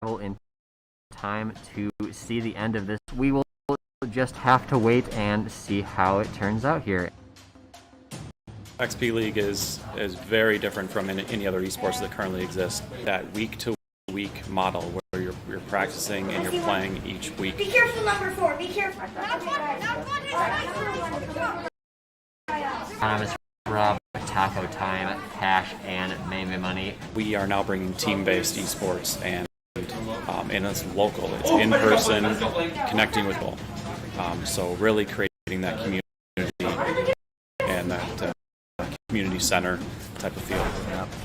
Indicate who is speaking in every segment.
Speaker 1: in time to see the end of this. We will just have to wait and see how it turns out here.
Speaker 2: XP League is very different from any other esports that currently exist. That week-to-week model where you're practicing and you're playing each week.
Speaker 3: Be careful, number 4. Be careful.
Speaker 1: It's Rob, Taco Time, Cash, and May Money.
Speaker 2: We are now bringing team-based esports, and it's local. It's in person, connecting with people. So really creating that community and that community center type of feel.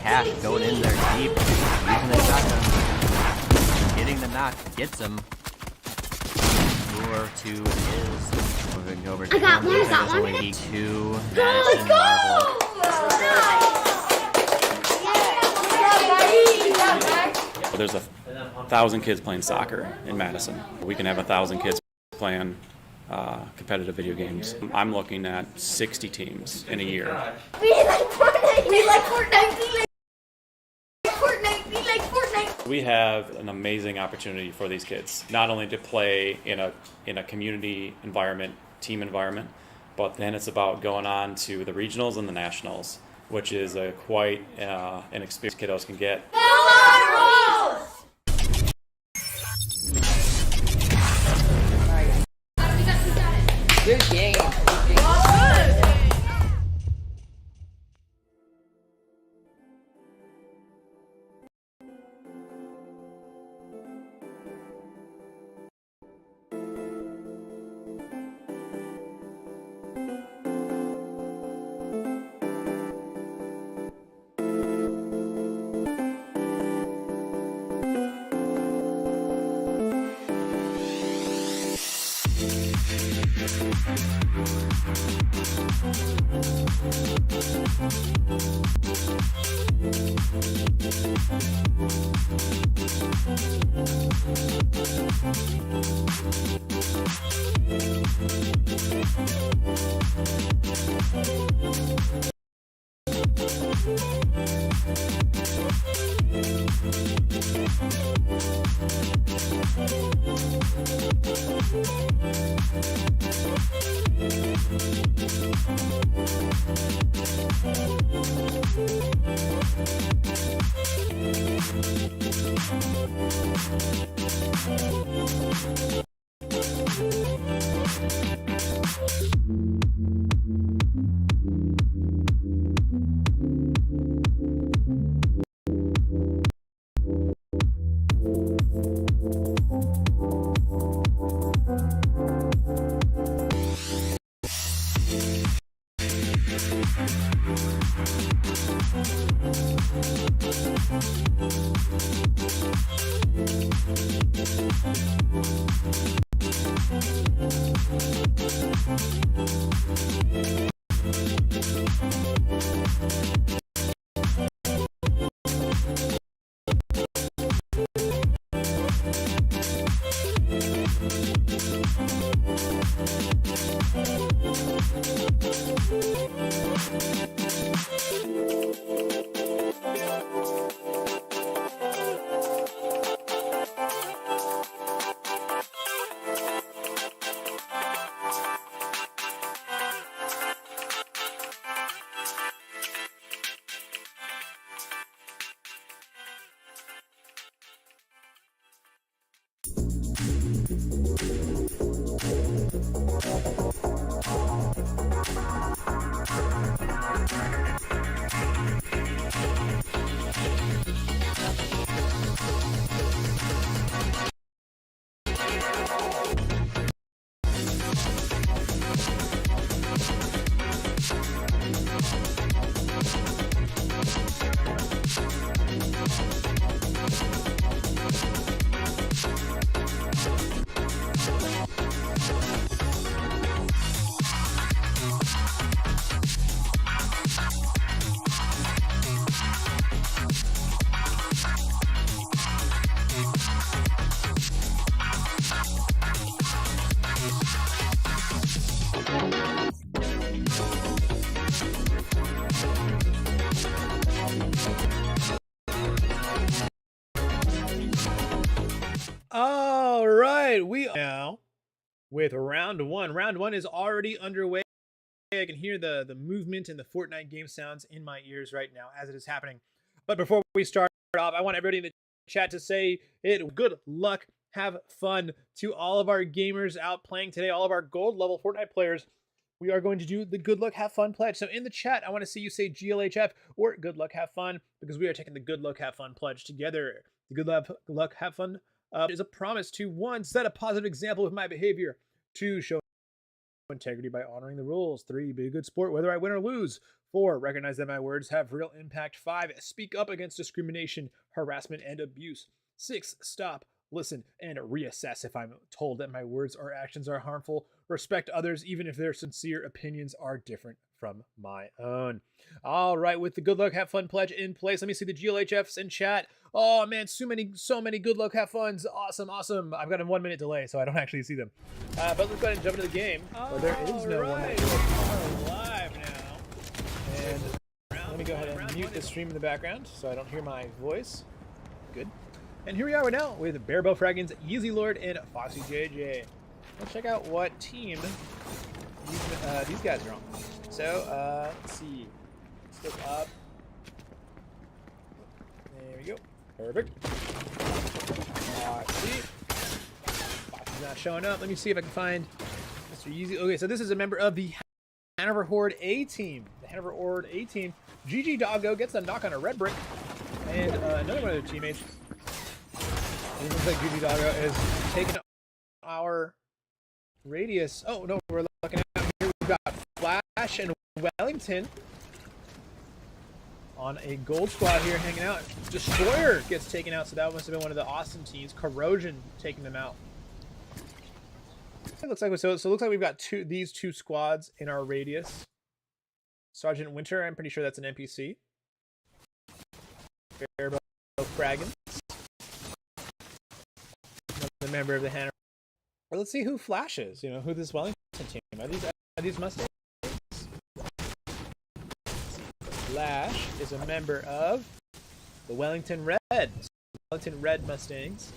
Speaker 1: Cash going in there deep, using the shotgun, getting the knock, gets him. Lure to his. Moving over to
Speaker 3: got
Speaker 1: him.
Speaker 3: one, got one.
Speaker 1: Only 2.
Speaker 3: Let's go!
Speaker 2: There's 1,000 kids playing soccer in Madison. We can have 1,000 kids playing competitive video games. I'm looking at 60 teams in a year.
Speaker 3: We like Fortnite! We like Fortnite! We like Fortnite! We like Fortnite!
Speaker 2: We have an amazing opportunity for these kids, not only to play in a community environment, team environment, but then it's about going on to the regionals and the nationals, which is quite an experience kiddos can get.
Speaker 4: Good game.
Speaker 5: All right, we are now with round one. Round one is already underway. I can hear the movement and the Fortnite game sounds in my ears right now as it is happening. But before we start off, I want everybody in the chat to say good luck, have fun to all of our gamers out playing today, all of our gold level Fortnite players. We are going to do the good luck, have fun pledge. So in the chat, I want to see you say GLHF or good luck, have fun, because we are taking the good luck, have fun pledge together. The good luck, have fun is a promise to 1, set a positive example with my behavior, 2, show integrity by honoring the rules, 3, be a good sport whether I win or lose, 4, recognize that my words have real impact, 5, speak up against discrimination, harassment, and abuse, 6, stop, listen, and reassess if I'm told that my words or actions are harmful, respect others even if their sincere opinions are different from my own. All right, with the good luck, have fun pledge in place, let me see the GLHFs in chat. Oh man, so many good luck, have funs. Awesome. I've got a 1 minute delay, so I don't actually see them. But let's go ahead and jump into the game. Well, there is no 1 minute delay. We're live now. And let me go ahead and mute the stream in the background so I don't hear my voice. Good. And here we are right now with Barebow Fraggins, Yeezy Lord, and Foxy JJ. Let's check out what team these guys are on. So, let's see. Let's look up. There we go. Perfect. See. Fox is not showing up. Let me see if I can find Mr. Yeezy. Okay, so this is a member of the Hanover Horde A team. The Hanover Horde A team. GG Doggo gets a knock on a red brick. And another one of their teammates. It looks like GG Doggo is taking our radius. Oh, no, we're looking at here. We've got Flash and Wellington on a gold squad here hanging out. Destroyer gets taken out, so that must have been one of the awesome teams. Corrosion taking them out. It looks like so it looks like we've got these two squads in our radius. Sergeant Winter, I'm pretty sure that's an NPC. Barebow Fraggins, another member of the Hanover. Well, let's see who Flash is. You know who this Wellington team are these Mustangs? Flash is a member of the Wellington Red Mustangs.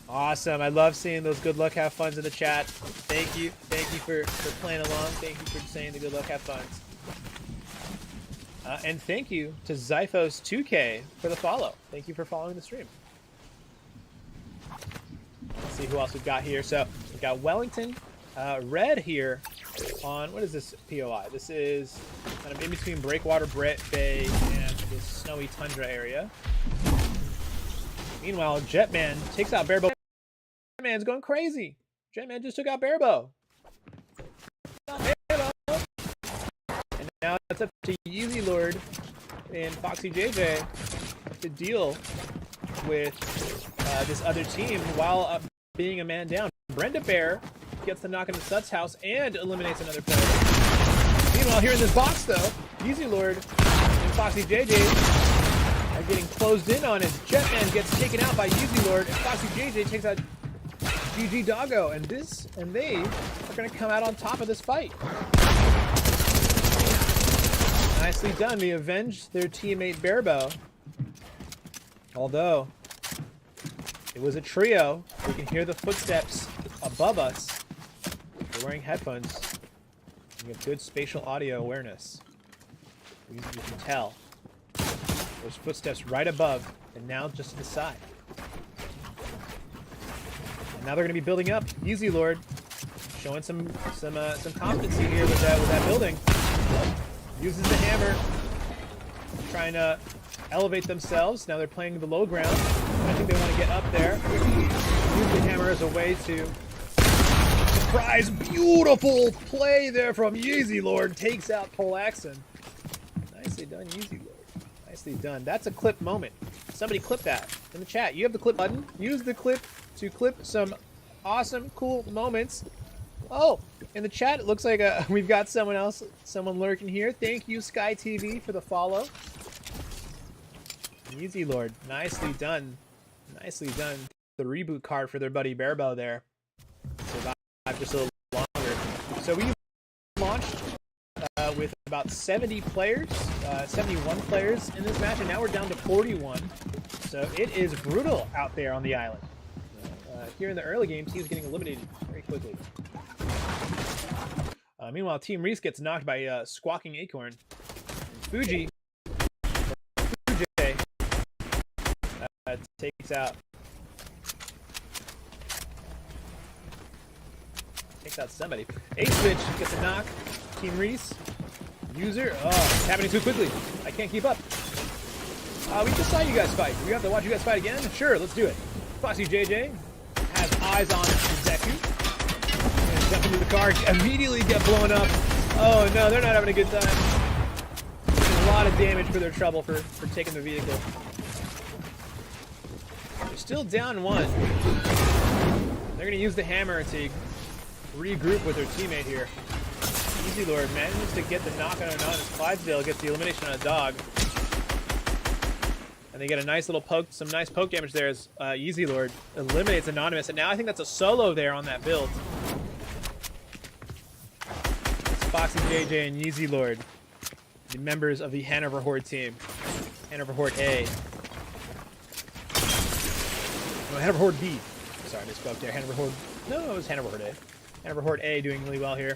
Speaker 5: Awesome. I love seeing those good luck, have funs in the chat. Thank you for playing along. Thank you for saying the good luck, have funs. And thank you to Zyphos2K for the follow. Thank you for following the stream. Let's see who else we've got here. So we've got Wellington Red here on, what is this POI? This is kind of in between Breakwater Bay and this snowy tundra area. Meanwhile, Jetman takes out Barebow. Jetman's going crazy. Jetman just took out Barebow. And now it's up to Yeezy Lord and Foxy JJ to deal with this other team while being a man down. Brenda Bear gets the knock into Sut's house and eliminates another player. Meanwhile, here in this box, though, Yeezy Lord and Foxy JJ are getting closed in on as Jetman gets taken out by Yeezy Lord and Foxy JJ takes out GG Doggo, and they are going to come out on top of this fight. Nicely done. They avenged their teammate Barebow. Although it was a trio, we can hear the footsteps above us. They're wearing headphones. You have good spatial audio awareness. You can tell. There's footsteps right above, and now just to the side. And now they're going to be building up. Yeezy Lord showing some competency here with that building. Uses the hammer, trying to elevate themselves. Now they're playing the low ground. I think they want to get up there. Use the hammer as a way to surprise. Beautiful play there from Yeezy Lord. Takes out Polaxon. Nicely done, Yeezy Lord. Nicely done. That's a clip moment. Somebody clip that in the chat. You have the clip button. Use the clip to clip some awesome, cool moments. Oh, in the chat, it looks like we've got someone lurking here. Thank you, Sky TV, for the follow. Yeezy Lord, nicely done. Nicely done. The reboot card for their buddy Barebow there. Survived just a little longer. So we launched with about 70 players, 71 players in this match, and now we're down to 41. So it is brutal out there on the island. Here in the early game, teams getting eliminated very quickly. Meanwhile, Team Reese gets knocked by Squawking Acorn. And Fuji takes out somebody. Switch gets a knock. Team Reese. User. Oh, it's happening too quickly. I can't keep up. We just saw you guys fight. Do we have to watch you guys fight again? Sure, let's do it. Foxy JJ has eyes on Zeku. Jump into the car, immediately get blown up. Oh no, they're not having a good time. There's a lot of damage for their trouble for taking the vehicle. They're still down 1. They're going to use the hammer to regroup with their teammate here. Easy Lord manages to get the knock on Anonymous. Clydesdale gets the elimination on a dog. And they get a nice little poke, some nice poke damage there as Easy Lord eliminates Anonymous. And now I think that's a solo there on that build. It's Foxy JJ and Yeezy Lord, the members of the Hanover Horde team. Hanover Horde A. No, Hanover Horde B. Sorry, I misspoke there. Hanover Horde. No, it was Hanover Horde A. Hanover Horde A doing really well here.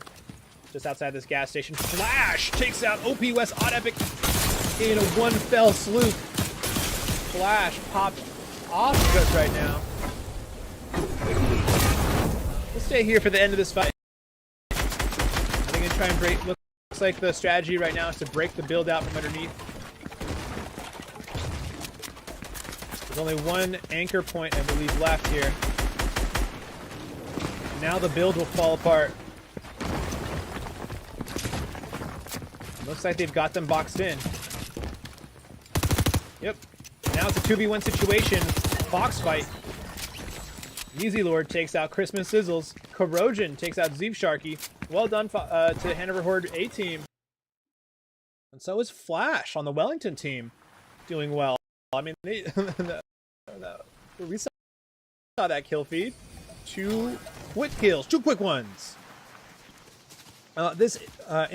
Speaker 5: Just outside this gas station. Flash takes out OP West Odd Epic in a one fell swoop. Flash popped off just right now. We'll stay here for the end of this fight. I think I'm going to try and break. Looks like the strategy right now is to break the build out from underneath. There's only one anchor point, I believe, left here. Now the build will fall apart. Looks like they've got them boxed in. Yep. Now it's a 2v1 situation. Box fight. Easy Lord takes out Christmas Sizzles. Corrosion takes out Zeev Sharky. Well done to Hanover Horde A team. And so is Flash on the Wellington team doing well. I mean, we saw that kill feed. 2 quick kills. 2 quick ones. In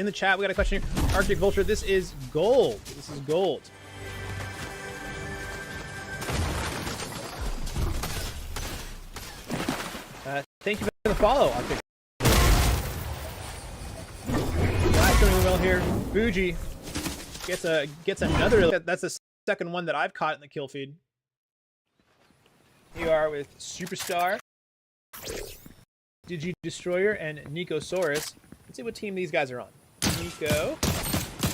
Speaker 5: the chat, we got a question here. Arctic Vulture, this is gold. This is gold. Thank you for the follow, Arctic. Not doing well here. Fuji gets another. That's the second one that I've caught in the kill feed. Here you are with Superstar, Digi Destroyer, and Nicosaurus. Let's see what team these guys are on. Nico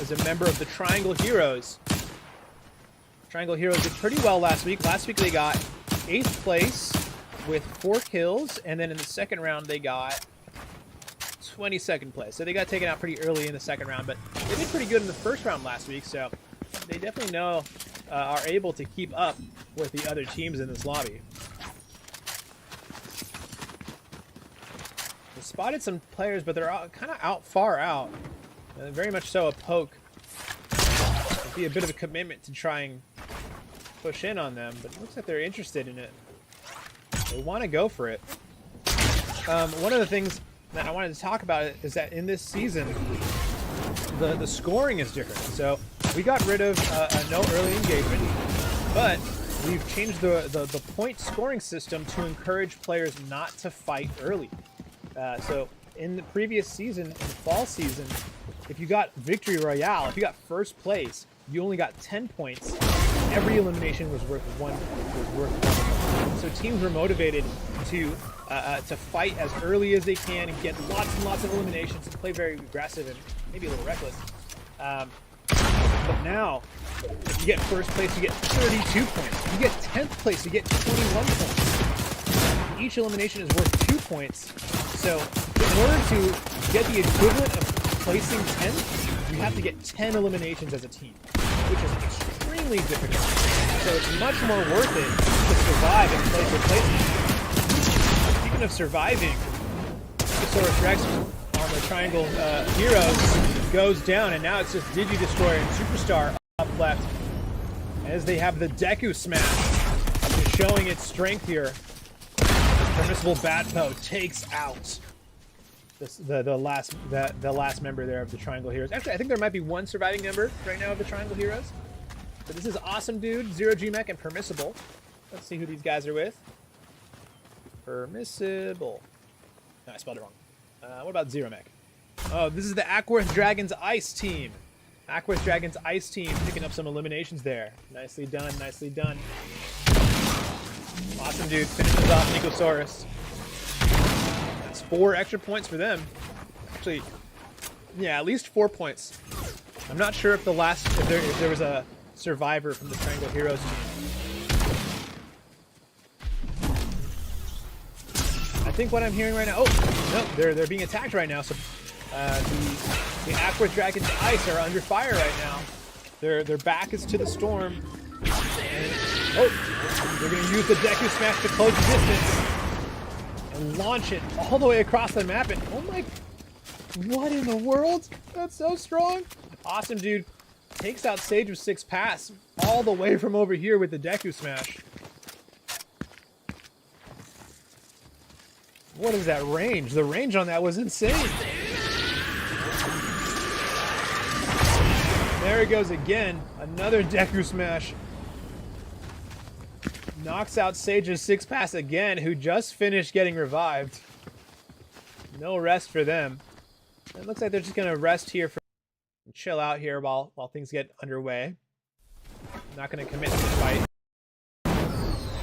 Speaker 5: is a member of the Triangle Heroes. Triangle Heroes did pretty well last week. Last week they got 8th place with 4 kills, and then in the second round they got 22nd place. So they got taken out pretty early in the second round, but they did pretty good in the first round last week, so they definitely are able to keep up with the other teams in this lobby. They spotted some players, but they're kind of far out. Very much so a poke. It'd be a bit of a commitment to try and push in on them, but it looks like they're interested in it. They want to go for it. One of the things that I wanted to talk about is that in this season, the scoring is different. So we got rid of no early engagement, but we've changed the point scoring system to encourage players not to fight early. So in the previous season, in the fall season, if you got Victory Royale, if you got first place, you only got 10 points. Every elimination was worth 1 point. So teams were motivated to fight as early as they can and get lots and lots of eliminations and play very aggressive and maybe a little reckless. But now, if you get first place, you get 32 points. If you get 10th place, you get 21 points. Each elimination is worth 2 points. So in order to get the equivalent of placing 10th, you have to get 10 eliminations as a team, which is extremely difficult. So it's much more worth it to survive and play for placement. Speaking of surviving, Nicosaurus Rex on the Triangle Heroes goes down, and now it's just Digi Destroyer and Superstar up left as they have the Deku Smash, just showing its strength here. Permissible Bat Bow takes out the last member there of the Triangle Heroes. Actually, I think there might be one surviving member right now of the Triangle Heroes. So this is Awesome Dude, Zero G Mech, and Permissible. Let's see who these guys are with. Permissible. No, I spelled it wrong. What about Zero Mech? Oh, this is the Ackworth Dragons Ice team. Ackworth Dragons Ice team picking up some eliminations there. Nicely done, nicely done. Awesome Dude finishes off Nicosaurus. That's 4 extra points for them. Actually, yeah, at least 4 points. I'm not sure if if there was a survivor from the Triangle Heroes team. I think what I'm hearing right now. Oh no, they're being attacked right now. So the Ackworth Dragons Ice are under fire right now. Their back is to the storm. And, oh, they're going to use the Deku Smash to close the distance and launch it all the way across the map. And oh my, what in the world? That's so strong. Awesome Dude takes out Sage with 6 pass all the way from over here with the Deku Smash. What is that range? The range on that was insane. There he goes again. Another Deku Smash. Knocks out Sage's 6 pass again, who just finished getting revived. No rest for them. It looks like they're just going to rest here for chill out here while things get underway. Not going to commit to the fight.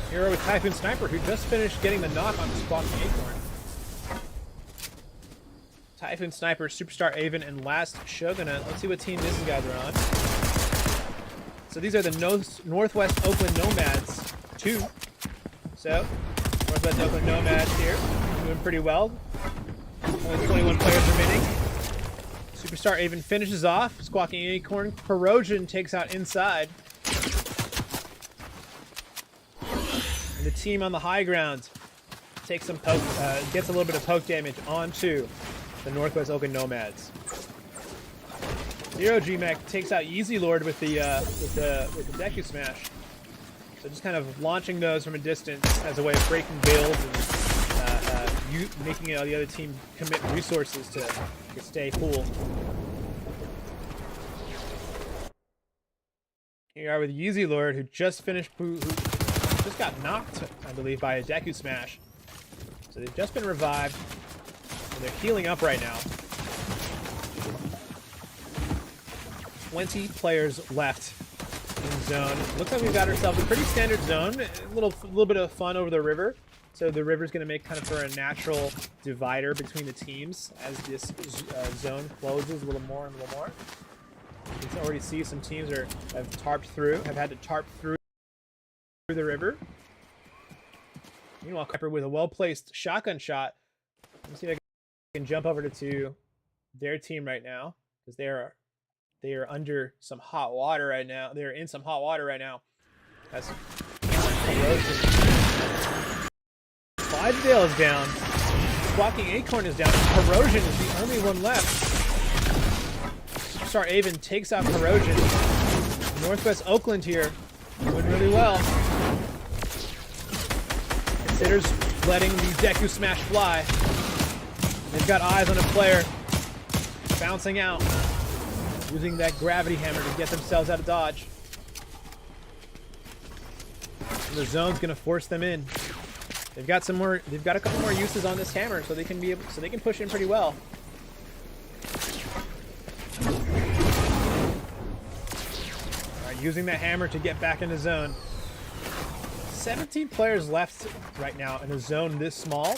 Speaker 5: Hero with Typhoon Sniper, who just finished getting the knock on Squawking Acorn. Typhoon Sniper, Superstar Avon, and Last Shogunate. Let's see what team these guys are on. So these are the Northwest Oakland Nomads 2. So, Northwest Oakland Nomads here. Doing pretty well. Only 21 players remaining. Superstar Avon finishes off. Squawking Acorn. Corrosion takes out Inside. And the team on the high ground takes some poke, gets a little bit of poke damage onto the Northwest Oakland Nomads. Zero G Mech takes out Easy Lord with the Deku Smash. So just kind of launching those from a distance as a way of breaking builds and making the other team commit resources to stay full. Here you are with Easy Lord, who just finished, who just got knocked, I believe, by a Deku Smash. So they've just been revived. They're healing up right now. 20 players left in zone. Looks like we've got ourselves a pretty standard zone. A little bit of fun over the river. So the river's going to make kind of for a natural divider between the teams as this zone closes a little more and a little more. You can already see some teams have had to tarp through the river. Meanwhile, Kuiper with a well-placed shotgun shot. Let me see if I can jump over to their team right now, because they are under some hot water right now. They're in some hot water right now. That's Clydesdale is down. Squawking Acorn is down. Corrosion is the only one left. Superstar Avon takes out Corrosion. Northwest Oakland here doing really well. Considers letting the Deku Smash fly. They've got eyes on a player bouncing out, using that gravity hammer to get themselves out of dodge. And the zone's gonna force them in. They've got a couple more uses on this hammer, so they can push in pretty well. Alright, using that hammer to get back in the zone. 17 players left right now in a zone this small.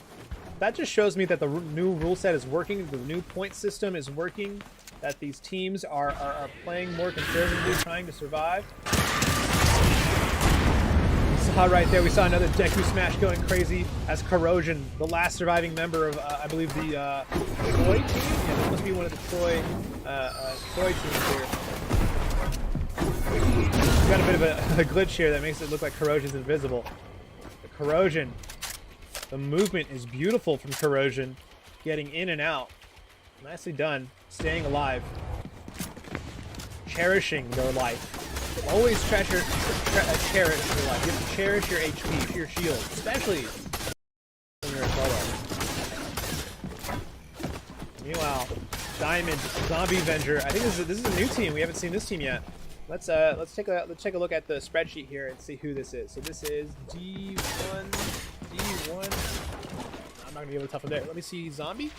Speaker 5: That just shows me that the new rule set is working, the new point system is working, that these teams are playing more conservatively, trying to survive. We saw right there, we saw another Deku Smash going crazy as Corrosion, the last surviving member of, I believe, the Troy team? Yeah, that must be one of the Troy teams here. We've got a bit of a glitch here that makes it look like Corrosion's invisible. The Corrosion. The movement is beautiful from Corrosion, getting in and out. Nicely done. Staying alive. Cherishing their life. Always cherish your life. You have to cherish your HP, your shield, especially when you're a solo. Diamond, Zombie Avenger. I think this is a new team. We haven't seen this team yet. Let's take a look at the spreadsheet here and see who this is. So this is D1. I'm not gonna be able to tell from there. Let me see Zombie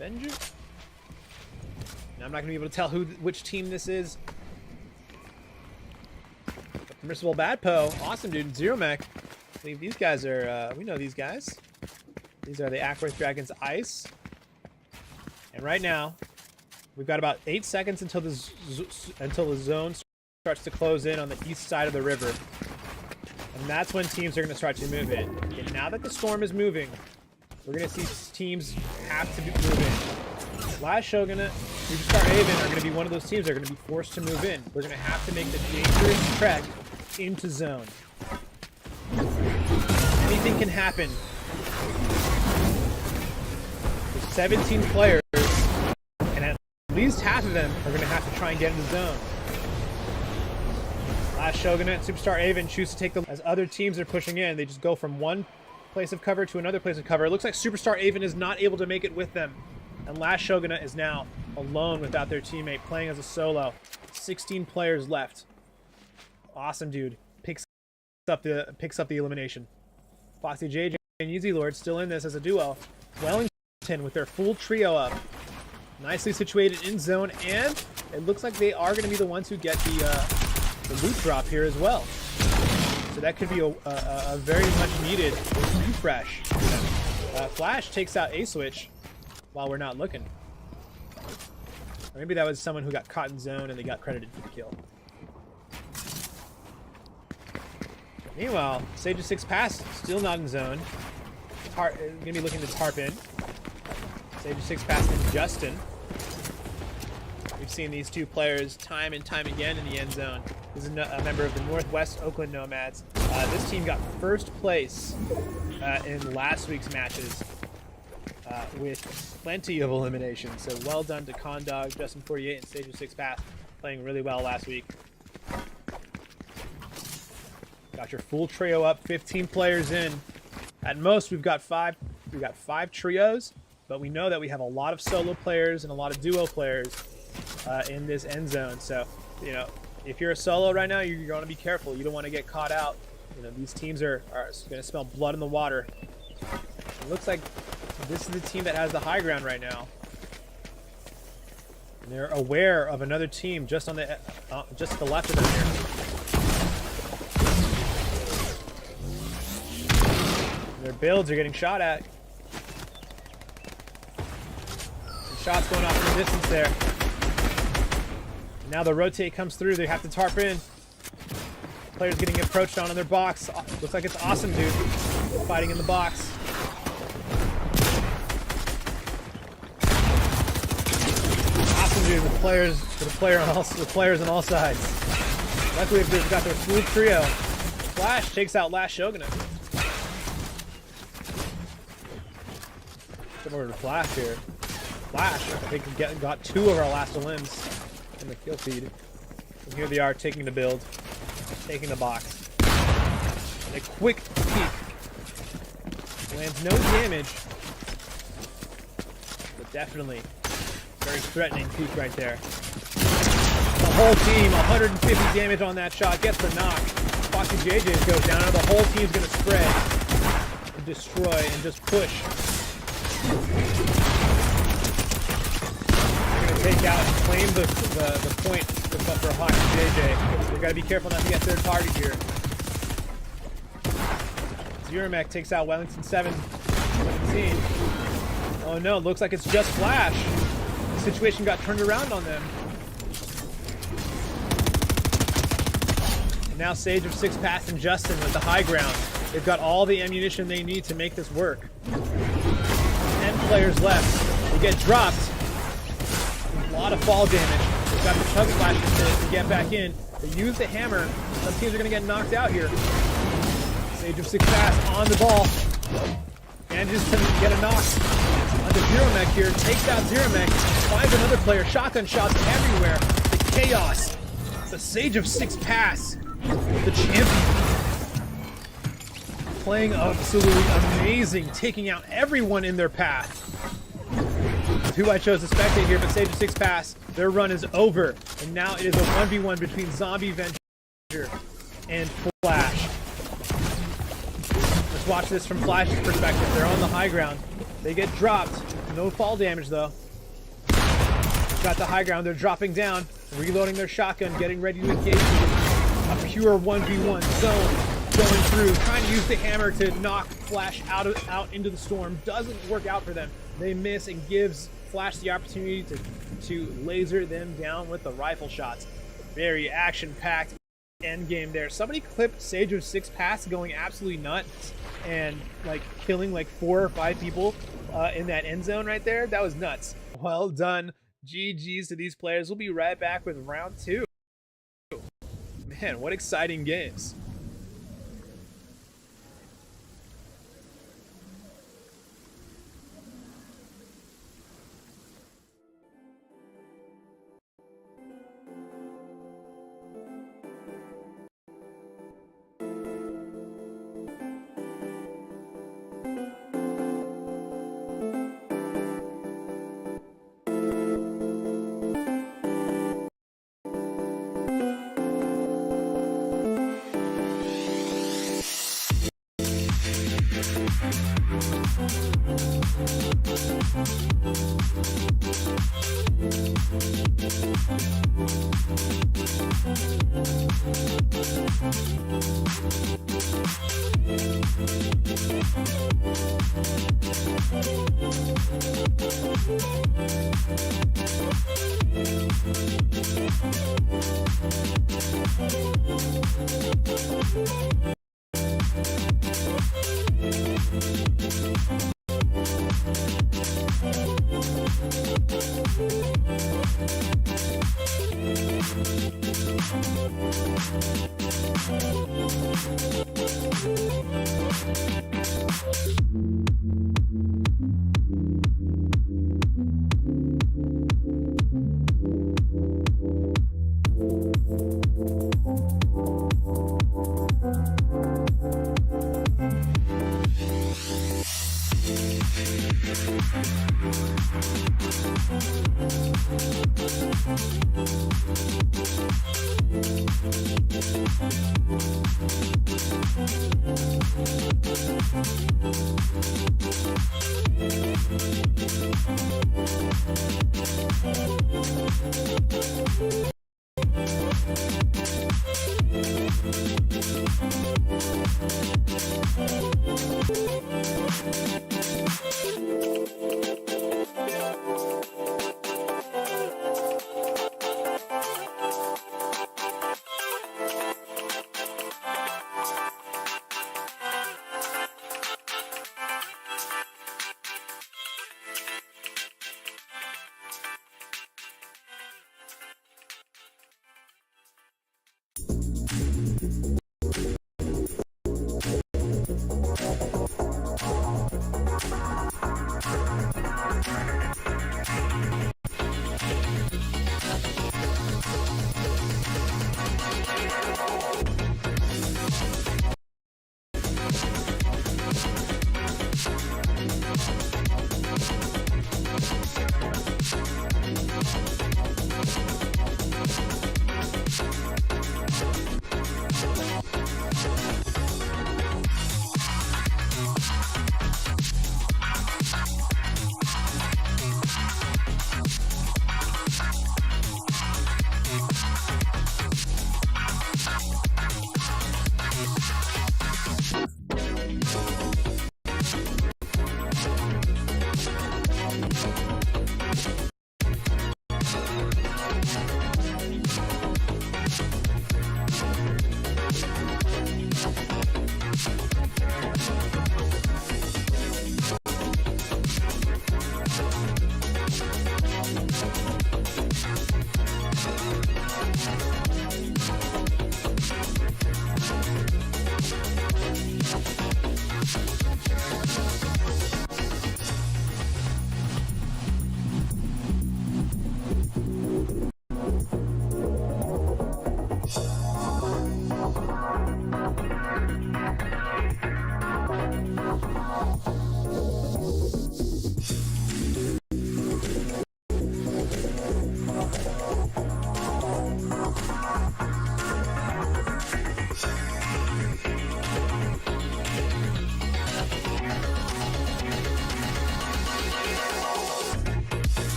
Speaker 5: Avenger. Now, I'm not gonna be able to tell which team this is. Permissible Badpo, awesome dude. Zero Mech. I believe these guys are. We know these guys. These are the Ackworth Dragons Ice. And right now, we've got about 8 seconds until the zone starts to close in on the east side of the river. And that's when teams are going to start to move in. Okay, now that the storm is moving, we're going to see teams have to move in. Last Shogunate, Superstar Haven are going to be one of those teams that are going to be forced to move in. We're going to have to make the dangerous trek into zone. Anything can happen. There's 17 players, and at least half of them are going to have to try and get into zone. Last Shogunate, Superstar Haven choose to take the... As other teams are pushing in, they just go from one place of cover to another place of cover. It looks like Superstar Haven is not able to make it with them. And Last Shogunate is now alone without their teammate, playing as a solo. 16 players left. Awesome dude. Picks up the elimination. Foxy JJ and Yeezy Lord still in this as a duo. Wellington with their full trio up. Nicely situated in zone, and it looks like they are going to be the ones who get the loot drop here as well. So that could be a very much needed refresh. Flash takes out A-Switch while we're not looking. Or maybe that was someone who got caught in zone and they got credited for the kill. Meanwhile, Sage of 6 Pass still not in zone. Gonna be looking to tarp in. Sage of 6 Pass and Justin. We've seen these two players time and time again in the end zone. This is a member of the Northwest Oakland Nomads. This team got first place in last week's matches with plenty of eliminations. So well done to Condog, Justin 48, and Sage of 6 Pass, playing really well last week. Got your full trio up, 15 players in. At most, we've got five trios, but we know that we have a lot of solo players and a lot of duo players in this end zone. So, you know, if you're a solo right now, you're going to be careful. You don't want to get caught out. You know, these teams are going to smell blood in the water. It looks like this is the team that has the high ground right now. And they're aware of another team just on the just to the left of them here. Their builds are getting shot at. Some shots going off in the distance there. Now the rotate comes through. They have to tarp in. Players getting approached on their box. Looks like it's awesome, dude. Fighting in the box. Awesome, dude. The players on all sides. Luckily, they've got their full trio. Flash takes out Last Shogunate. Come over to Flash here. Flash, I think, got 2 of our last limbs in the kill feed. And here they are taking the build, taking the box. And a quick peek. Lands no damage, but definitely very threatening peek right there. The whole team, 150 damage on that shot, gets the knock. Foxy JJ goes down, and the whole team's gonna spread and destroy and just push. They're going to take out and claim the point for Hawk and JJ. We've got to be careful not to get their target here. Zero Mech takes out Wellington 17. Oh no, looks like it's just Flash. The situation got turned around on them. And now Sage of 6 Pass and Justin with the high ground. They've got all the ammunition they need to make this work. 10 players left. They get dropped. A lot of fall damage. They've got the chug splashes to get back in. They use the hammer. Some teams are going to get knocked out here. Sage of 6 Pass on the ball. Manages to get a knock onto Zero Mech here. Takes out Zero Mech. Finds another player. Shotgun shots everywhere. The chaos. The Sage of 6 Pass. The champion. Playing absolutely amazing, taking out everyone in their path. who I chose to spectate here, but Sage of 6 Pass, their run is over. And now it is a 1v1 between Zombie Venture and Flash. Let's watch this from Flash's perspective. They're on the high ground. They get dropped. No fall damage, though. Got the high ground. They're dropping down, reloading their shotgun, getting ready to engage a pure 1v1 zone. Going through, trying to use the hammer to knock Flash out into the storm. Doesn't work out for them. They miss and gives Flash the opportunity to laser them down with the rifle shots. Very action-packed end game there. Somebody clipped Sage of 6 Pass going absolutely nuts and like killing like 4 or 5 people in that end zone right there. That was nuts. Well done. GG's to these players. We'll be right back with round 2. Man, what exciting games.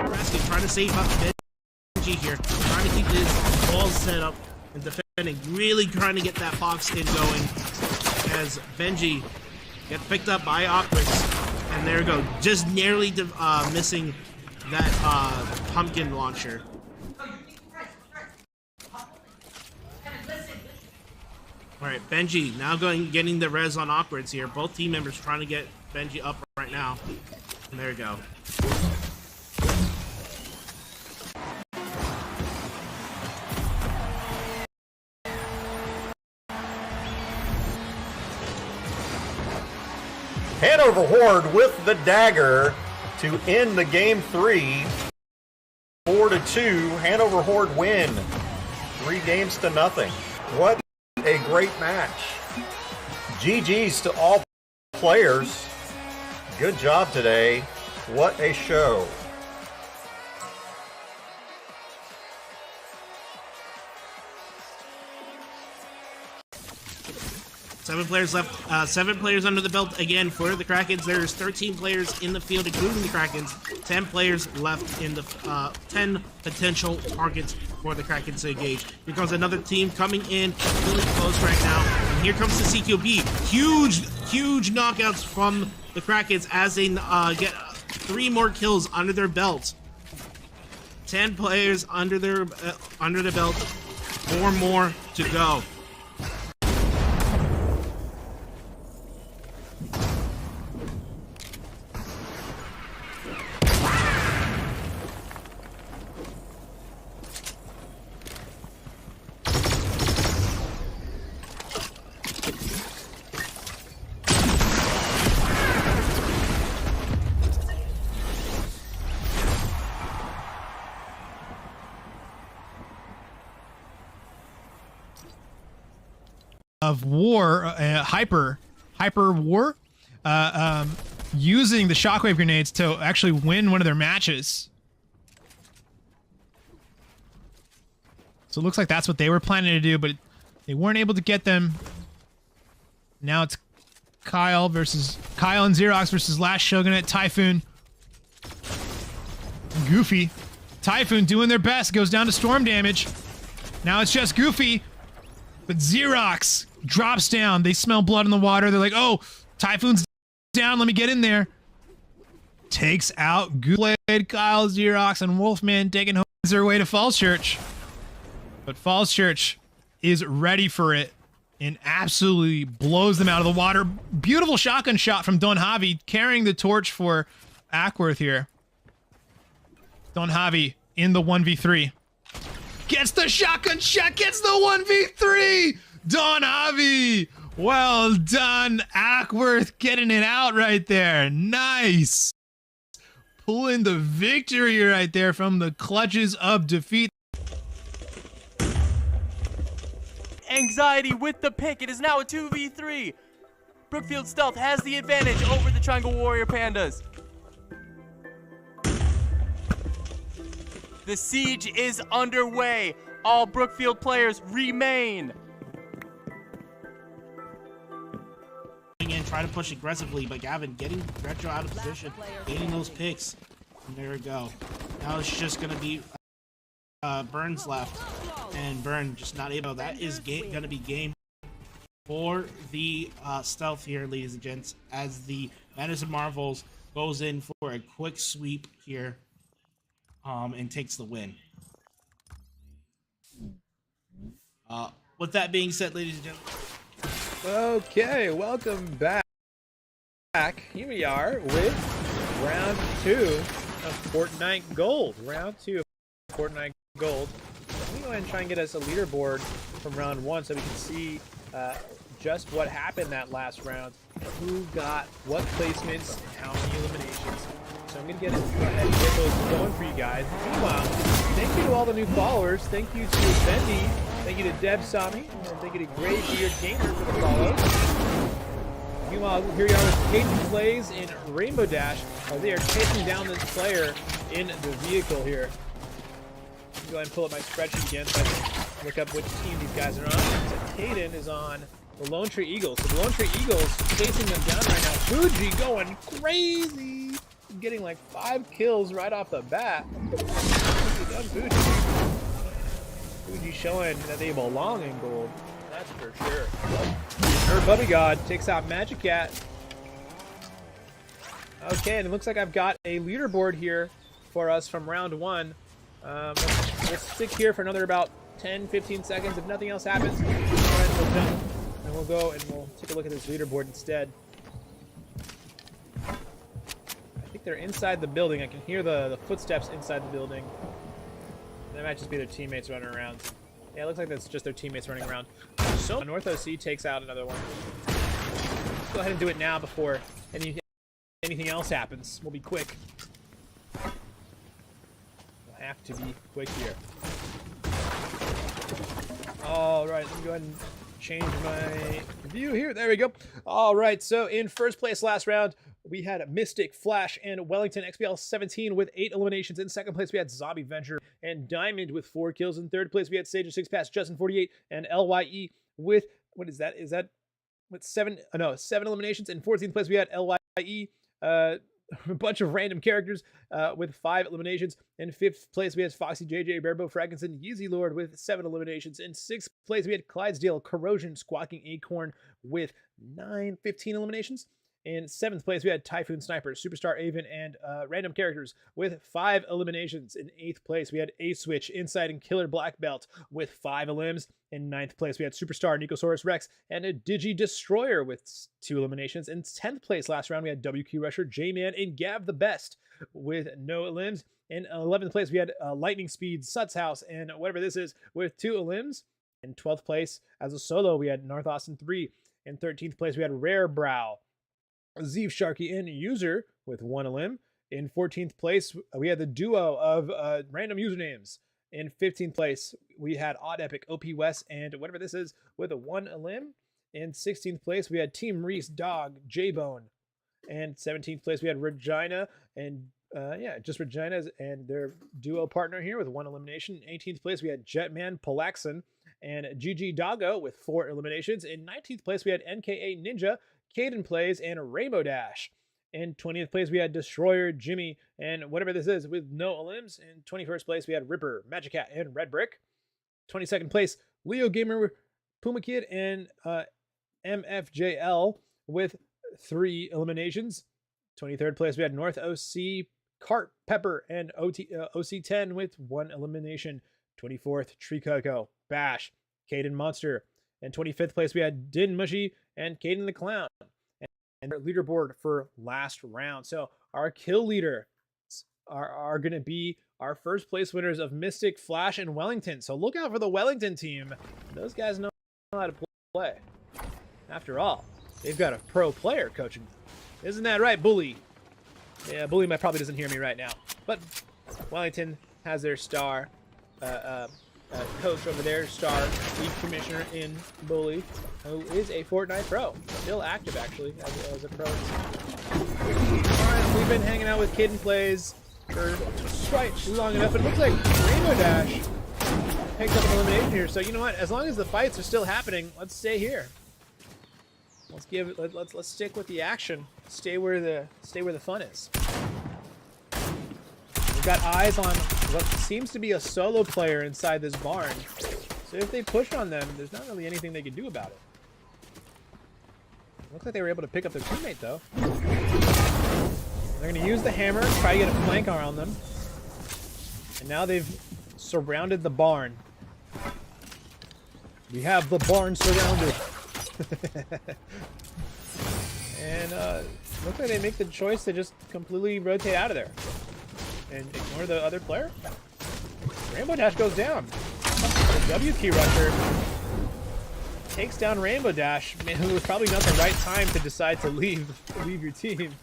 Speaker 6: Raskin trying to save up Benji here, trying to keep his balls set up and defending, really trying to get that box in going as Benji gets picked up by Aquix, and there we go, just narrowly missing that pumpkin launcher. Alright, Benji now getting the res on Awkwards here. Both team members trying to get Benji up right now. And there we go.
Speaker 7: Hanover Horde with the dagger to end the game 3. 4-2. Hanover Horde win. 3 games to nothing. What a great match. GG's to all players. Good job today. What a show.
Speaker 6: Seven players left. 7 players under the belt again for the Krakens. There's 13 players in the field, including the Krakens. 10 players left in the 10 potential targets for the Krakens to engage. Here comes another team coming in really close right now. And here comes the CQB. Huge knockouts from the Krakens as they get 3 more kills under their belt. 10 players under the belt. 4 more to go.
Speaker 5: Of war, hyper war, using the shockwave grenades to actually win one of their matches. So it looks like that's what they were planning to do, but they weren't able to get them. Now it's Kyle and Xerox versus Last Shogunate, Typhoon, Goofy. Typhoon doing their best, goes down to storm damage. Now it's just Goofy, but Xerox drops down. They smell blood in the water. They're like, oh, Typhoon's down. Let me get in there. Takes out Goofy, Kyle, Xerox, and Wolfman taking home their way to Falls Church. But Falls Church is ready for it and absolutely blows them out of the water. Beautiful shotgun shot from Don Javi carrying the torch for Ackworth here. Don Javi in the 1v3. Gets the shotgun shot, gets the 1v3! Don Javi! Well done, Ackworth getting it out right there. Nice! Pulling the victory right there from the clutches of defeat.
Speaker 8: Anxiety with the pick. It is now a 2v3. Brookfield Stealth has the advantage over the Triangle Warrior Pandas. The siege is underway. All Brookfield players remain.
Speaker 6: And try to push aggressively, but Gavin getting Retro out of position, getting those picks. And there we go. Now it's just going to be Burns left. And Burn just not able. That is going to be game for the Stealth here, ladies and gents, as the Madness of Marvels goes in for a quick sweep here. And takes the win. With that being said, ladies and gentlemen.
Speaker 5: Okay, welcome back. Here we are with round 2 of Fortnite Gold. Round 2 of Fortnite Gold. Let me go ahead and try and get us a leaderboard from round 1 so we can see just what happened that last round. Who got what placements and how many eliminations. So I'm going to go ahead and get those going for you guys. Meanwhile, thank you to all the new followers. Thank you to Bendy. Thank you to Deb Sami. And thank you to Graybeard Gamer for the follow. Meanwhile, here we are with Caden Plays in Rainbow Dash. They are chasing down this player in the vehicle here. Go ahead and pull up my spreadsheet again so I can look up which team these guys are on. So Caden is on the Lone Tree Eagles. So the Lone Tree Eagles chasing them down right now. Fuji going crazy. Getting like 5 kills right off the bat. Fuji. Fuji showing that they belong in gold. That's for sure. Her Bubby God takes out Magic Cat. Okay, and it looks like I've got a leaderboard here for us from round 1. We'll stick here for another about 10-15 seconds. If nothing else happens, and we'll go and we'll take a look at this leaderboard instead. I think they're inside the building. I can hear the footsteps inside the building. That might just be their teammates running around. Yeah, it looks like that's just their teammates running around. So North OC takes out another one. Let's go ahead and do it now before anything else happens. We'll be quick. We'll have to be quick here. Alright, let me go ahead and change my view here. There we go. Alright, so in first place last round, we had Mystic, Flash, and Wellington XPL 17 with 8 eliminations. In second place, we had Zombie Venture and Diamond with 4 kills. In third place, we had Sage of 6 Pass, Justin 48, and LYE with, what is that? Is that with 7 eliminations. In 14th place, we had LYE, a bunch of random characters with 5 eliminations. In 5th place, we had Foxy JJ, Bearbo Fraggenson, Yeezy Lord with 7 eliminations. In 6th place, we had Clydesdale, Corrosion, Squawking Acorn with 15 eliminations. In 7th place, we had Typhoon Sniper, Superstar Avon, and random characters with 5 eliminations. In 8th place, we had A-Switch, Inside, and Killer Black Belt with 5 elims. In 9th place, we had Superstar, Nicosaurus Rex, and a Digi Destroyer with 2 eliminations. In 10th place last round, we had WQ Rusher, J-Man, and Gav the Best with no elims. In 11th place, we had Lightning Speed, Suts House, and whatever this is with 2 elims. In 12th place, as a solo, we had North Austin 3. In 13th place, we had Rare Brow, Zeev Sharky, and User with 1 elim. In 14th place, we had the duo of random usernames. In 15th place, we had Odd Epic, OP West, and whatever this is with a 1 elim. In 16th place, we had Team Reese, Dog, J-Bone. And 17th place, we had Regina, and just Regina and their duo partner here with 1 elimination. In 18th place, we had Jetman, Palaxon, and GG Doggo with 4 eliminations. In 19th place, we had NKA Ninja, Caden Plays, and Rainbow Dash. In 20th place, we had Destroyer, Jimmy, and whatever this is with no elims. In 21st place, we had Ripper, Magic Cat, and Red Brick. 22nd place, Leo Gamer, Puma Kid, and MFJL with 3 eliminations. 23rd place, we had North OC, Cart, Pepper, and OC10 with 1 elimination. 24th, Tree Coco, Bash, Caden Monster. And 25th place, we had Din Mushy and Caden the Clown. And our leaderboard for last round. So our kill leaders are going to be our first place winners of Mystic, Flash, and Wellington. So look out for the Wellington team. Those guys know how to play. After all, they've got a pro player coaching them. Isn't that right, Bully? Yeah, Bully probably doesn't hear me right now. But Wellington has their star coach over there, star league commissioner in Bully, who is a Fortnite pro. Still active, actually, as a pro. Alright, we've been hanging out with Kid and Plays for quite long enough. It looks like Rainbow Dash picked up an elimination here. So you know what? As long as the fights are still happening, let's stay here. Let's stick with the action. Stay where the fun is. We've got eyes on what seems to be a solo player inside this barn. So if they push on them, there's not really anything they can do about it. Looks like they were able to pick up their teammate, though. They're going to use the hammer, try to get a flank around them. And now they've surrounded the barn. We have the barn surrounded. And looks like they make the choice to just completely rotate out of there and ignore the other player. Rainbow Dash goes down. The WQ Rusher takes down Rainbow Dash. Man, it was probably not the right time to decide to leave your team.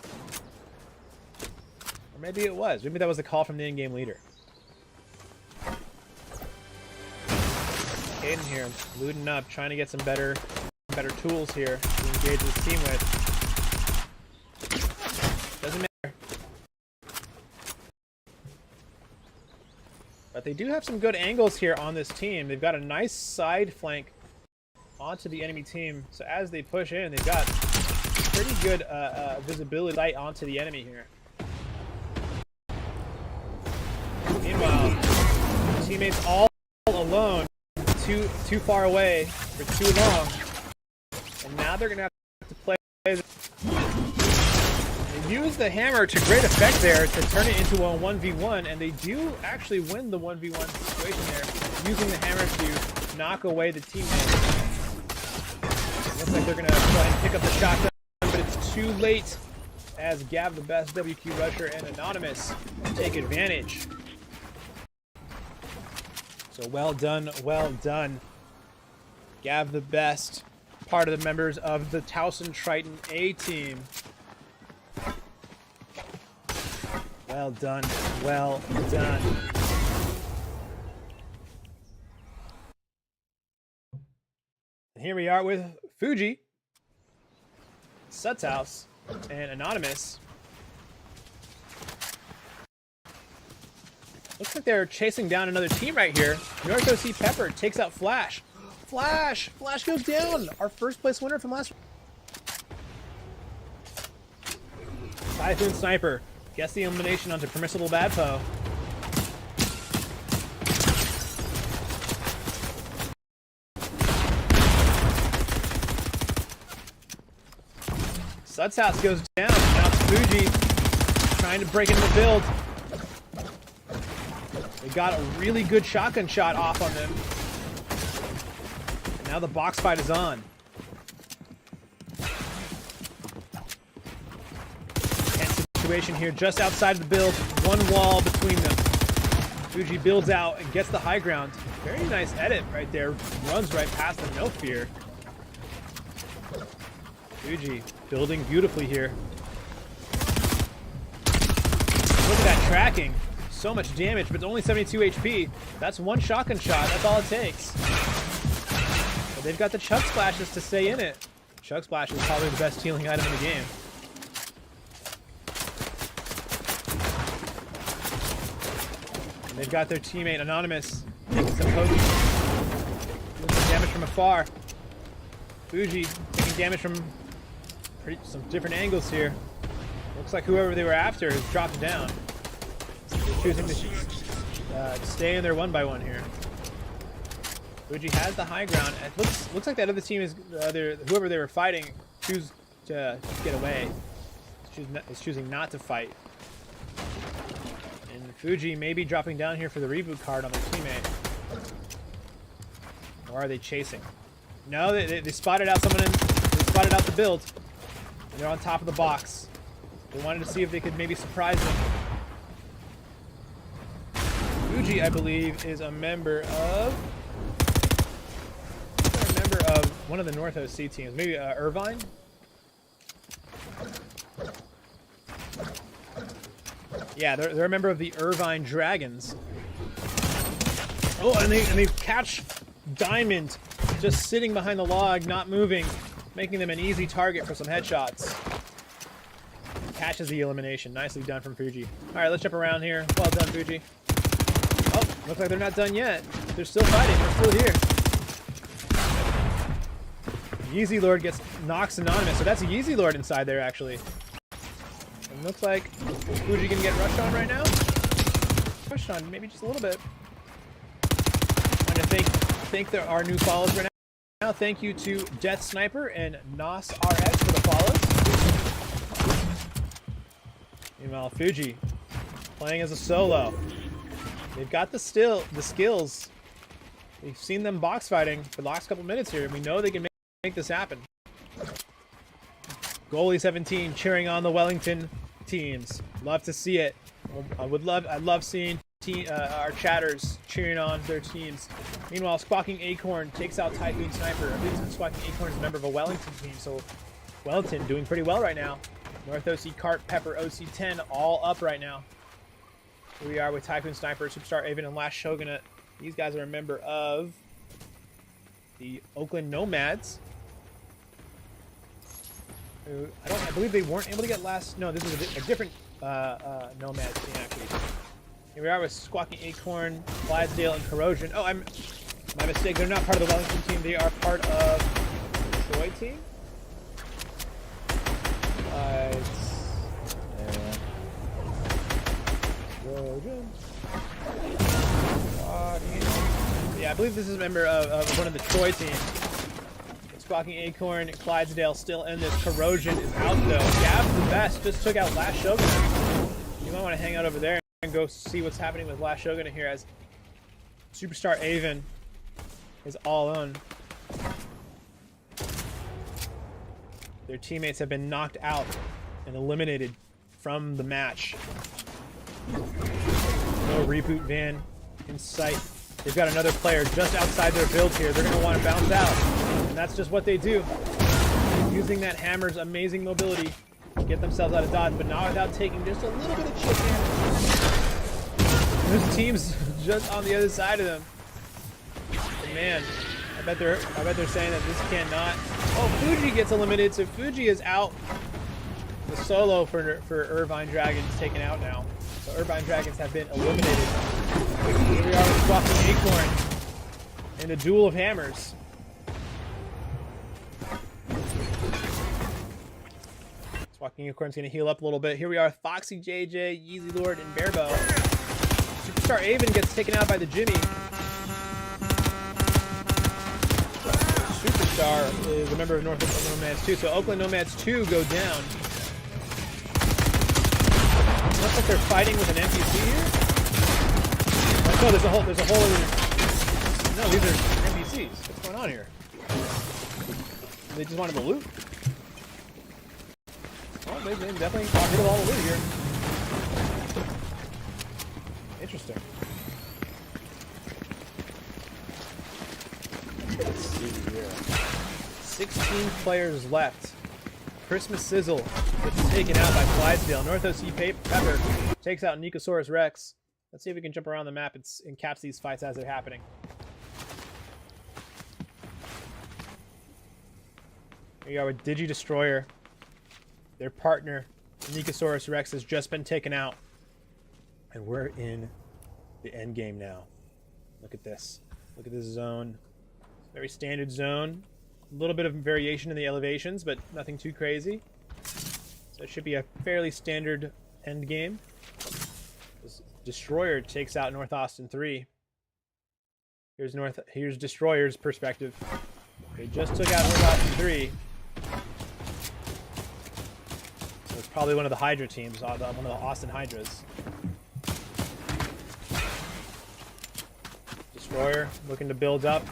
Speaker 5: Or maybe it was. Maybe that was a call from the in-game leader. Caden here, looting up, trying to get some better tools here to engage this team with. Doesn't matter. But they do have some good angles here on this team. They've got a nice side flank onto the enemy team. So as they push in, they've got pretty good visibility light onto the enemy here. Meanwhile, teammates all alone, too far away for too long, and now they're gonna have to play. They use the hammer to great effect there to turn it into a 1v1, and they do actually win the 1v1 situation there, using the hammer to knock away the teammate. Looks like they're gonna go ahead and pick up the shotgun, but it's too late as Gav the Best, WQ Rusher, and Anonymous take advantage. So well done, well done. Gav the Best, part of the members of the Towson Triton A team. Well done, well done. And here we are with Fuji, Sut's House, and Anonymous. Looks like they're chasing down another team right here. North OC Pepper takes out Flash. Flash! Flash goes down! Our first place winner from last. Typhoon Sniper gets the elimination onto Permissible Bad Foe. Sut's House goes down. Now it's Fuji trying to break into the build. They got a really good shotgun shot off on them. And now the box fight is on. Tense situation here just outside of the build. One wall between them. Fuji builds out and gets the high ground. Very nice edit right there. Runs right past them, no fear. Fuji building beautifully here. Look at that tracking. So much damage, but it's only 72 HP. That's one shotgun shot. That's all it takes. But they've got the Chug Splashes to stay in it. Chug Splash is probably the best healing item in the game. And they've got their teammate Anonymous taking some potions. Doing some damage from afar. Fuji taking damage from some different angles here. Looks like whoever they were after has dropped down. They're choosing to stay in their 1x1 here. Fuji has the high ground. It looks like that other team is whoever they were fighting choose to get away. Is choosing not to fight. And Fuji may be dropping down here for the reboot card on their teammate. Or are they chasing? No, they spotted out someone they spotted out the build. And they're on top of the box. They wanted to see if they could maybe surprise them. Fuji, I believe, is a member of one of the North OC teams. Maybe Irvine? Yeah, they're a member of the Irvine Dragons. Oh, and they catch Diamond just sitting behind the log, not moving, making them an easy target for some headshots. Catches the elimination. Nicely done from Fuji. All right, let's jump around here. Well done, Fuji. Oh, looks like they're not done yet. They're still fighting. They're still here. Yeezy Lord knocks Anonymous. So that's a Yeezy Lord inside there, actually. And looks like Fuji gonna get rushed on right now. Rushed on, maybe just a little bit. Want to thank our new follows right now. Thank you to Death Sniper and Nos RX for the follows. Meanwhile, Fuji playing as a solo. They've got the skills. We've seen them box fighting for the last couple minutes here, and we know they can make this happen. Goalie 17 cheering on the Wellington teams. Love to see it. I love seeing our chatters cheering on their teams. Meanwhile, Squawking Acorn takes out Typhoon Sniper. I believe Squawking Acorn is a member of a Wellington team, so Wellington doing pretty well right now. North OC Cart, Pepper, OC10 all up right now. Here we are with Typhoon Sniper, Superstar Avon, and Last Shogunate. These guys are a member of the Oakland Nomads. I believe they weren't able to get last. No, this is a different Nomad team actually. Here we are with Squawking Acorn, Clydesdale, and Corrosion. Oh, My mistake, they're not part of the Wellington team. They are part of the Troy team. Yeah, I believe this is a member of one of the Troy teams. Squawking Acorn, Clydesdale still in this. Corrosion is out though. Gab's the best, just took out Last Shogun. You might want to hang out over there and go see what's happening with Last Shogun here as Superstar Avon is all on. Their teammates have been knocked out and eliminated from the match. No reboot van in sight. They've got another player just outside their build here. They're going to want to bounce out. And that's just what they do. Using that hammer's amazing mobility to get themselves out of dodge, but not without taking just a little bit of chip damage. There's teams just on the other side of them. And man, I bet they're saying that this cannot. Oh, Fuji gets eliminated, so Fuji is out. The solo for Irvine Dragons taken out now. So Irvine Dragons have been eliminated. Here we are with Squawking Acorn in the duel of hammers. Squawking Acorn's going to heal up a little bit. Here we are, Foxy JJ, Yeezy Lord, and Bearbo. Superstar Avon gets taken out by the Jimmy. Superstar is a member of North Oakland Nomads 2, so Oakland Nomads 2 go down. Looks like they're fighting with an NPC here. No, there's a whole other. No, these are NPCs. What's going on here? They just wanted the loot. Well, they definitely got rid of all the loot here. Interesting. Let's see here. 16 players left. Christmas Sizzle gets taken out by Clydesdale. North OC Pepper takes out Nicosaurus Rex. Let's see if we can jump around the map and catch these fights as they're happening. Here we are with Digi Destroyer. Their partner, Nicosaurus Rex, has just been taken out. And we're in the end game now. Look at this. Look at this zone. Very standard zone. A little bit of variation in the elevations, but nothing too crazy. So it should be a fairly standard end game. This Destroyer takes out North Austin 3. Here's Destroyer's perspective. They just took out North Austin 3. So it's probably one of the Hydra teams, one of the Austin Hydras. Destroyer looking to build up.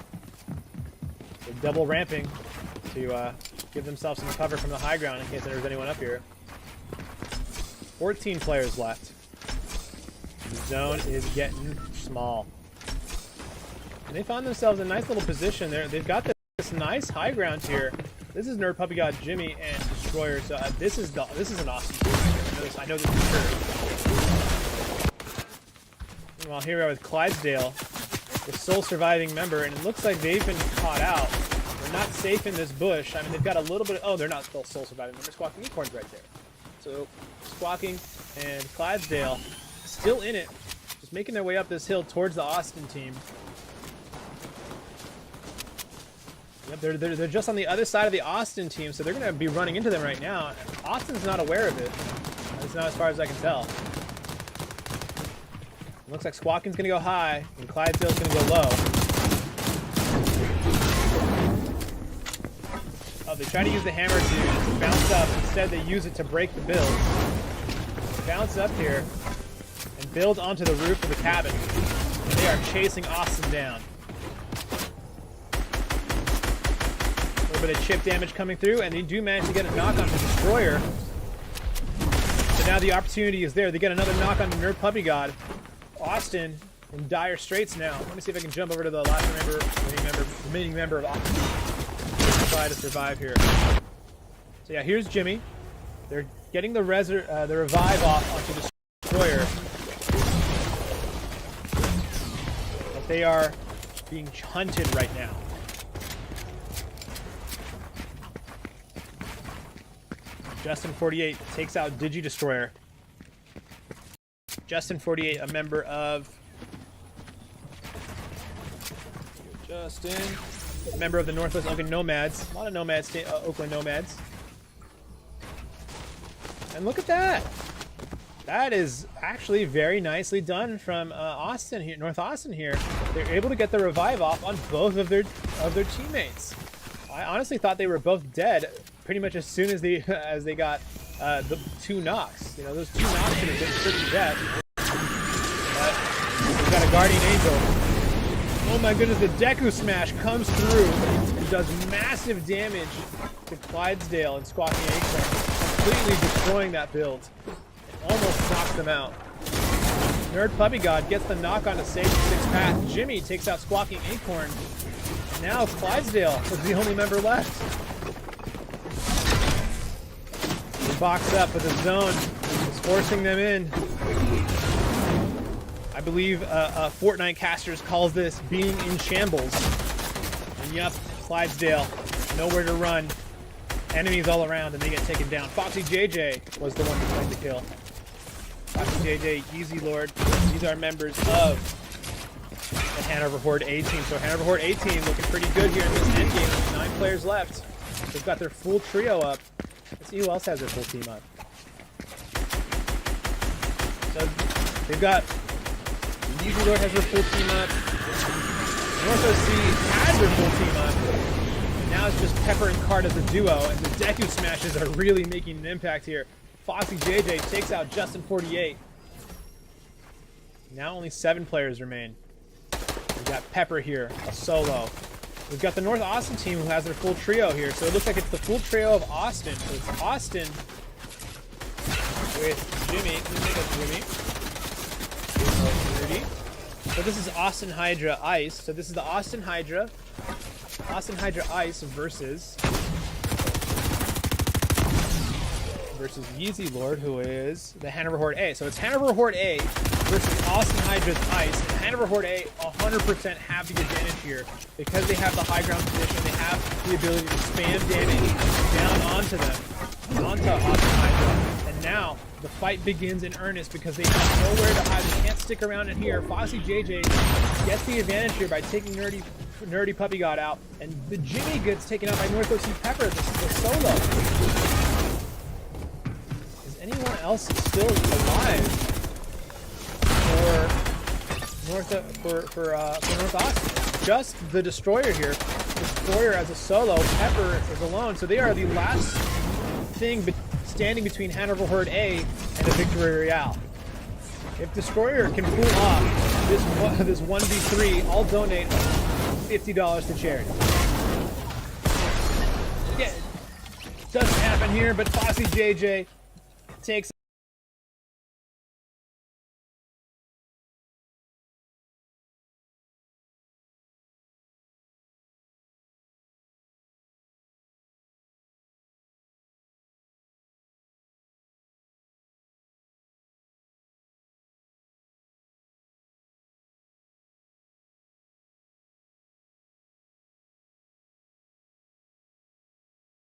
Speaker 5: They're double ramping to give themselves some cover from the high ground in case there's anyone up here. 14 players left. The zone is getting small. And they found themselves in a nice little position there. They've got this nice high ground here. This is Nerd Puppy God Jimmy and Destroyer. So this is an awesome team. I know this for sure. Meanwhile, here we are with Clydesdale, the sole surviving member, and it looks like they've been caught out. They're not safe in this bush. I mean, they've got a little bit of... Oh, they're not still sole surviving member. Squawking Acorn's right there. So, Squawking and Clydesdale still in it, just making their way up this hill towards the Austin team. Yep, they're just on the other side of the Austin team, so they're going to be running into them right now. Austin's not aware of it. That's not as far as I can tell. Looks like Squawking's going to go high, and Clydesdale's going to go low. Oh, they try to use the hammer to bounce up. Instead, they use it to break the build. Bounce up here and build onto the roof of the cabin. They are chasing Austin down. A little bit of chip damage coming through, and they do manage to get a knock on the Destroyer. So now the opportunity is there. They get another knock on the Nerd Puppy God. Austin in dire straits now. Let me see if I can jump over to the last remaining member of Austin. Try to survive here. So yeah, here's Jimmy. They're getting the revive off onto the Destroyer. But they are being hunted right now. Justin 48 takes out Digi Destroyer. Justin 48, a member of Justin, member of the Northwest Oakland Nomads. A lot of Nomads, Oakland Nomads. And look at that. That is actually very nicely done from Austin here, North Austin here. They're able to get the revive off on both of their teammates. I honestly thought they were both dead pretty much as soon as they got the 2 knocks. You know, those 2 knocks could have been certain death. But we've got a Guardian Angel. Oh my goodness, the Deku Smash comes through and does massive damage to Clydesdale and Squawking Acorn, completely destroying that build. Almost knocks them out. Nerd Puppy God gets the knock on a Sage 6 path. Jimmy takes out Squawking Acorn. And now Clydesdale is the only member left. They box up, but the zone is forcing them in. I believe Fortnite casters calls this being in shambles. And yup, Clydesdale, nowhere to run. Enemies all around, and they get taken down. Foxy JJ was the one who tried to kill. Foxy JJ, Easy Lord. These are members of the Hanover Horde A team. So Hanover Horde A team looking pretty good here in this endgame. With 9 players left. They've got their full trio up. Let's see who else has their full team up. So they've got Easy Lord has their full team up. North OC has their full team up. Now it's just Pepper and Card as a duo, and the Deku Smashes are really making an impact here. Foxy JJ takes out Justin 48. Now only 7 players remain. We've got Pepper here, a solo. We've got the North Austin team who has their full trio here, so it looks like it's the full trio of Austin. So it's Austin with Jimmy. Let me make a Jimmy. So this is Austin Hydra Ice. So this is the Austin Hydra Ice versus Yeezy Lord, who is the Hanover Horde A. So it's Hanover Horde A versus Austin Hydra's Ice. And Hanover Horde A 100% have the advantage here because they have the high ground position. They have the ability to spam damage down onto them, onto Austin Hydra. And now the fight begins in earnest because they have nowhere to hide. They can't stick around in here. Foxy JJ gets the advantage here by taking Nerdy Puppy God out, and the Jimmy gets taken out by North OC Pepper, the solo. Is anyone else still alive for North Austin? Just the Destroyer here. Destroyer as a solo, Pepper is alone, so they are the last thing standing between Hanover Horde A and a victory royale. If Destroyer can pull off this 1v3, I'll donate $50 to charity. Yeah, doesn't happen here, but Foxy JJ takes